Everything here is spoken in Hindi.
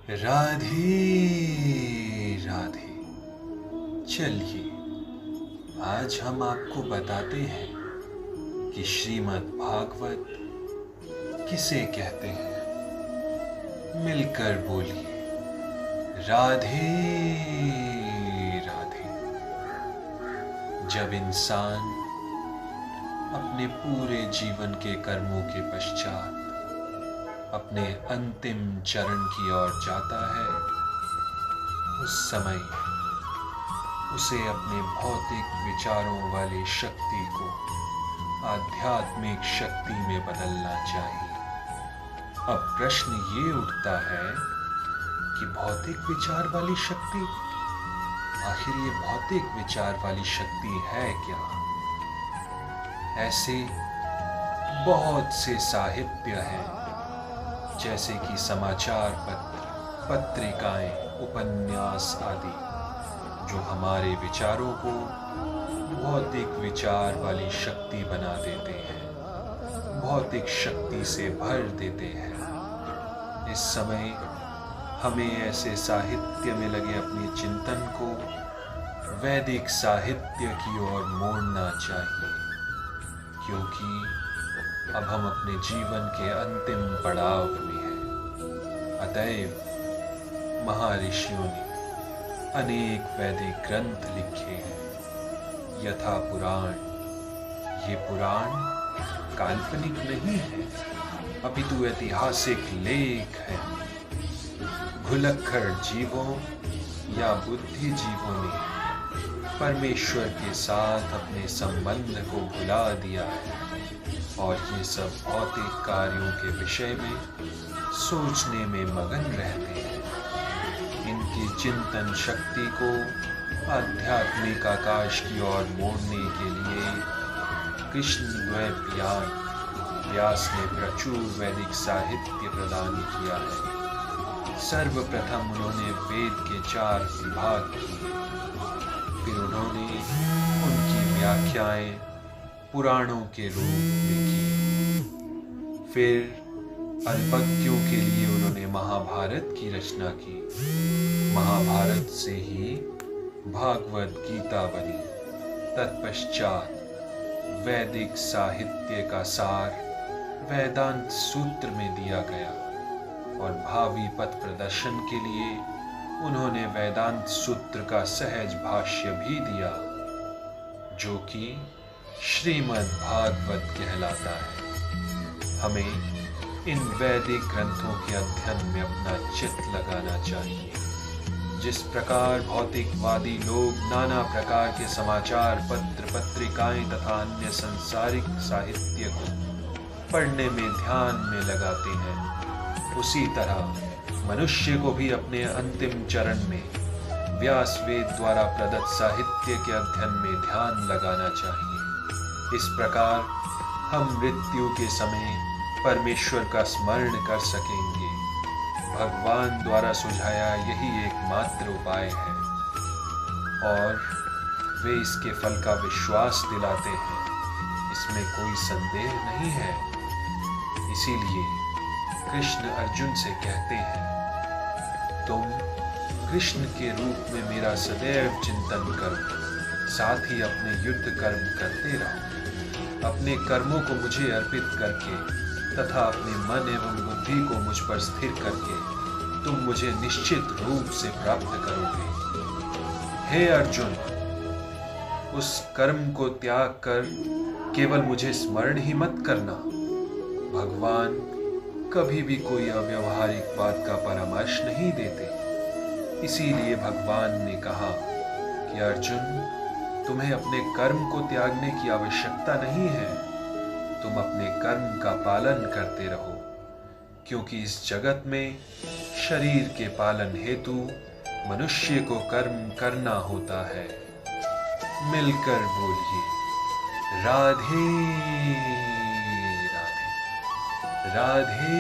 राधे राधे। चलिए आज हम आपको बताते हैं कि श्रीमद् भागवत किसे कहते हैं। मिलकर बोलिए राधे राधे। जब इंसान अपने पूरे जीवन के कर्मों के पश्चात अपने अंतिम चरण की ओर जाता है, उस समय उसे अपने भौतिक विचारों वाली शक्ति को आध्यात्मिक शक्ति में बदलना चाहिए। अब प्रश्न ये उठता है कि भौतिक विचार वाली शक्ति, आखिर ये भौतिक विचार वाली शक्ति है क्या? ऐसे बहुत से साहित्य हैं, जैसे कि समाचार पत्र, पत्रिकाएं, उपन्यास आदि, जो हमारे विचारों को भौतिक विचार वाली शक्ति बना देते हैं, भौतिक शक्ति से भर देते हैं। इस समय हमें ऐसे साहित्य में लगे अपने चिंतन को वैदिक साहित्य की ओर मोड़ना चाहिए, क्योंकि अब हम अपने जीवन के अंतिम पड़ाव में हैं। अतएव महर्षियों ने अनेक वैदिक ग्रंथ लिखे हैं, यथा पुराण। ये पुराण काल्पनिक नहीं है, अपितु ऐतिहासिक लेख है। घुलक्खड़ जीवों या बुद्धिजीवों ने परमेश्वर के साथ अपने संबंध को भुला दिया है और ये सब भौतिक कार्यों के विषय में सोचने में मगन रहते हैं। इनकी चिंतन शक्ति को आध्यात्मिक आकाश की ओर मोड़ने के लिए कृष्ण द्वैपायन व्यास ने प्रचुर वैदिक साहित्य प्रदान किया है। सर्वप्रथम उन्होंने वेद के 4 विभाग किए, फिर उन्होंने उनकी व्याख्याएं पुराणों के रूप में की। फिर अल्पज्ञों के लिए उन्होंने महाभारत की रचना की। महाभारत से ही भागवत गीता बनी। तत्पश्चात वैदिक साहित्य का सार वेदांत सूत्र में दिया गया और भावी पथ प्रदर्शन के लिए उन्होंने वेदांत सूत्र का सहज भाष्य भी दिया, जो कि श्रीमद् भागवत कहलाता है। हमें इन वैदिक ग्रंथों के अध्ययन में अपना चित्त लगाना चाहिए। जिस प्रकार भौतिकवादी लोग नाना प्रकार के समाचार पत्र, पत्रिकाएं तथा अन्य सांसारिक साहित्य को पढ़ने में ध्यान में लगाते हैं, उसी तरह मनुष्य को भी अपने अंतिम चरण में व्यास वेद द्वारा प्रदत्त साहित्य के अध्ययन में ध्यान लगाना चाहिए। इस प्रकार हम मृत्यु के समय परमेश्वर का स्मरण कर सकेंगे। भगवान द्वारा सुझाया यही एकमात्र उपाय है और वे इसके फल का विश्वास दिलाते हैं, इसमें कोई संदेह नहीं है। इसीलिए कृष्ण अर्जुन से कहते हैं, तुम कृष्ण के रूप में मेरा सदैव चिंतन करो, साथ ही अपने युद्ध कर्म करते रहो। अपने कर्मों को मुझे अर्पित करके तथा अपने मन एवं बुद्धि को मुझ पर स्थिर करके तुम मुझे निश्चित रूप से प्राप्त करोगे। हे अर्जुन, उस कर्म को त्याग कर केवल मुझे स्मरण ही मत करना। भगवान कभी भी कोई अव्यवहारिक बात का परामर्श नहीं देते। इसीलिए भगवान ने कहा कि अर्जुन, तुम्हें अपने कर्म को त्यागने की आवश्यकता नहीं है। तुम अपने कर्म का पालन करते रहो, क्योंकि इस जगत में शरीर के पालन हेतु मनुष्य को कर्म करना होता है। मिलकर बोलिए राधे राधे। राधे